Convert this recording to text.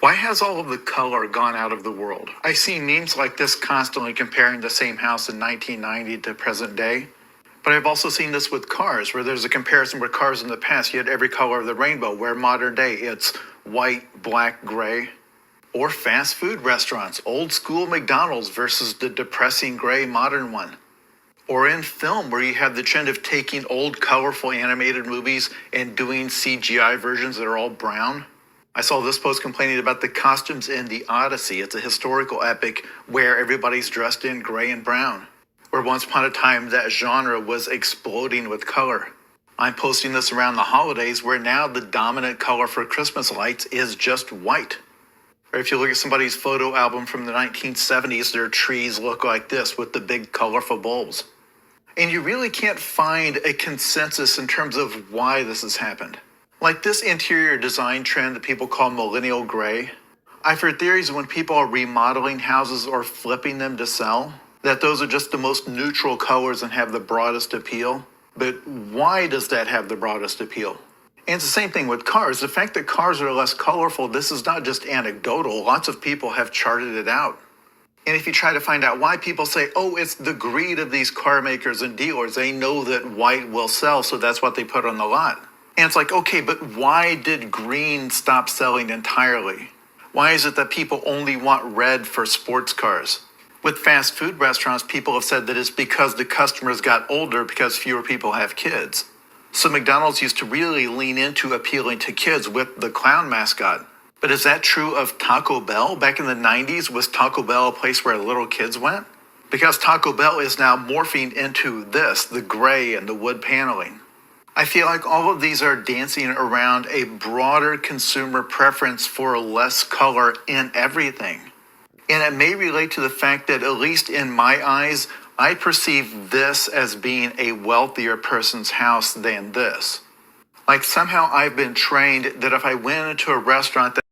Why has all of the color gone out of the world? I see memes like this constantly comparing the same house in 1990 to present day. But I've also seen this with cars, where there's a comparison with cars in the past. You had every color of the rainbow, where modern day it's white, black, gray. Or fast food restaurants, old school McDonald's versus the depressing gray modern one. Or in film, where you have the trend of taking old colorful animated movies and doing CGI versions that are all brown. I saw this post complaining about the costumes in The Odyssey. It's a historical epic where everybody's dressed in gray and brown. Where once upon a time that genre was exploding with color. I'm posting this around the holidays where now the dominant color for Christmas lights is just white. Or if you look at somebody's photo album from the 1970s, their trees look like this with the big colorful bulbs. And you really can't find a consensus in terms of why this has happened. Like this interior design trend that people call millennial gray. I've heard theories when people are remodeling houses or flipping them to sell, that those are just the most neutral colors and have the broadest appeal. But why does that have the broadest appeal? And it's the same thing with cars. The fact that cars are less colorful, this is not just anecdotal. Lots of people have charted it out. And if you try to find out why, people say, oh, it's the greed of these car makers and dealers. They know that white will sell, so that's what they put on the lot. And it's like, okay, but why did green stop selling entirely? Why is it that people only want red for sports cars? With fast food restaurants, people have said that it's because the customers got older because fewer people have kids. So McDonald's used to really lean into appealing to kids with the clown mascot. But is that true of Taco Bell? Back in the 90s, was Taco Bell a place where little kids went? Because Taco Bell is now morphing into this, the gray and the wood paneling. I feel like all of these are dancing around a broader consumer preference for less color in everything. And it may relate to the fact that, at least in my eyes, I perceive this as being a wealthier person's house than this. Like somehow I've been trained that if I went into a restaurant that